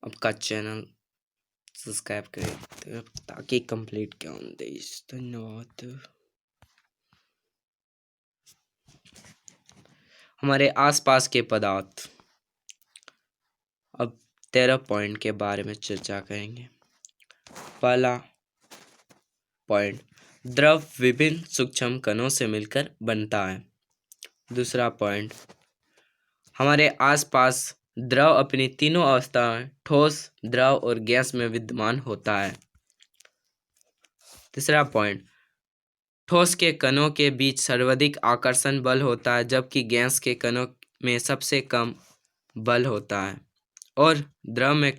आपका channel subscribe करें ताकि कंप्लीट ज्ञान देश। धन्यवाद। हमारे आसपास के पदार्थ। अब 13 पॉइंट के बारे में चर्चा करेंगे। पहला पॉइंट, द्रव विभिन्न सूक्ष्म कणों से मिलकर बनता है। दूसरा पॉइंट, हमारे आसपास द्रव अपनी तीनों अवस्थाएं ठोस, द्रव और गैस में विद्यमान होता है। तीसरा पॉइंट, ठोस के कणों के बीच सर्वाधिक आकर्षण बल होता है जबकि गैस के कणों में सबसे कम बल होता है और द्रव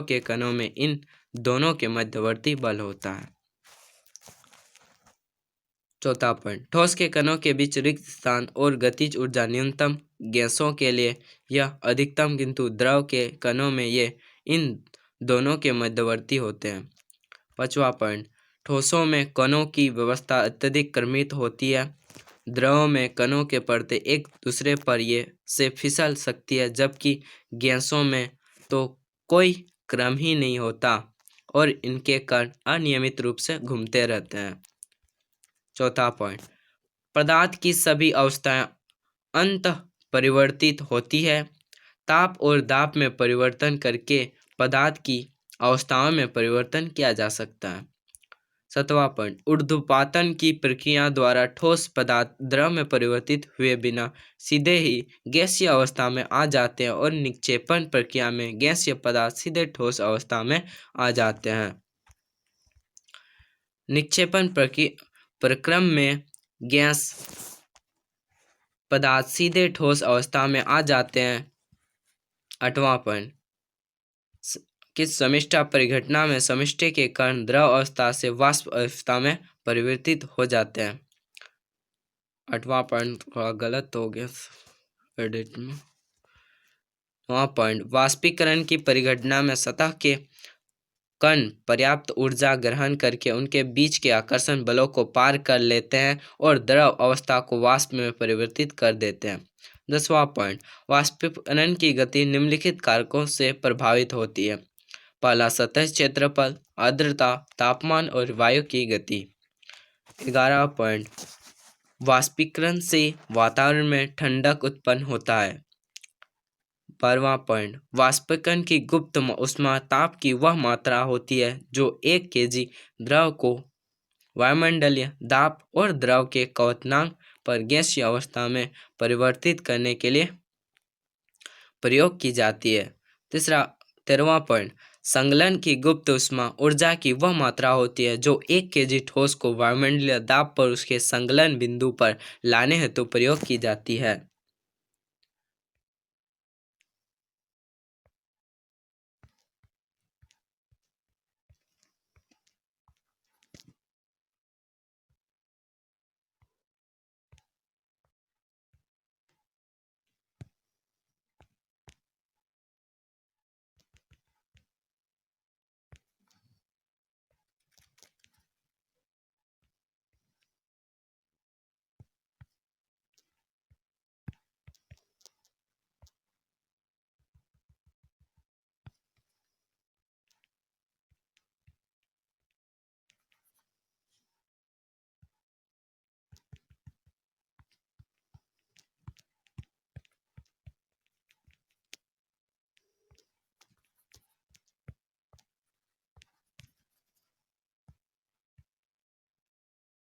के कणों में इन दोनों के मध्यवर्ती बल होता है। चौथा पॉइंट, ठोस के कणों के बीच रिक्त स्थान और गतिज ऊर्जा न्यूनतम, गैसों के लिए यह अधिकतम, किंतु द्रव के कणों में ये इन दोनों के मध्यवर्ती होते हैं। पांचवा पॉइंट, ठोसों में कणों की व्यवस्था अत्यधिक क्रमित होती है। द्रव में कणों के परतें एक दूसरे पर ये से फिसल सकती है जबकि गैसों में तो कोई क्रम ही नहीं होता और इनके कण अनियमित रूप से घूमते रहते हैं। चौथा पॉइंट, पदार्थ की सभी अवस्थाएं अंततः परिवर्तित होती है। ताप और दाब में परिवर्तन करके पदार्थ की अवस्थाओं में परिवर्तन किया जा सकता है। सातवां पॉइंट, ऊर्ध्वपातन की प्रक्रिया द्वारा ठोस पदार्थ द्रव में परिवर्तित हुए बिना सीधे ही गैसीय अवस्था में आ जाते हैं और निक्षेपण प्रक्रिया में गैसीय पदार्थ सीधे ठोस अवस्था में आ जाते हैं। निक्षेपण प्रक्रम में गैस पदार्थ सीधे ठोस अवस्था में आ जाते हैं। आठवां पॉइंट, कि समिष्टा परिघटना में समिष्टि के कण द्रव अवस्था से वाष्प अवस्था में परिवर्तित हो जाते हैं। आठवां पॉइंट थोड़ा गलत हो गया एडिट में। नौवां पॉइंट, वाष्पीकरण की परिघटना में सतह के कण पर्याप्त ऊर्जा ग्रहण करके उनके बीच के आकर्षण बलों को पार कर लेते हैं और द्रव अवस्था को वाष्प में परिवर्तित कर देते हैं। 10वां पॉइंट, वाष्पीकरण की गति निम्नलिखित कारकों से प्रभावित होती है। पहला, सतह क्षेत्रफल, आर्द्रता, तापमान और वायु की गति। 11वां पॉइंट, वाष्पीकरण से वातावरण में ठंडक उत्पन्न होता है। 12वां पॉइंट, वाष्पीकरण की गुप्त ऊष्मा ताप की वह मात्रा होती है जो 1 kg द्रव को वायुमंडलीय दाब और द्रव के क्वथनांक पर गैसीय अवस्था में परिवर्तित करने के लिए प्रयोग की जाती है। 13वां पॉइंट, संगलन की गुप्त ऊष्मा ऊर्जा की वह मात्रा होती है जो 1 kg ठोस को वायुमंडलीय दाब पर उसके संगलन बिंदु पर लाने हेतु प्रयोग की जाती है।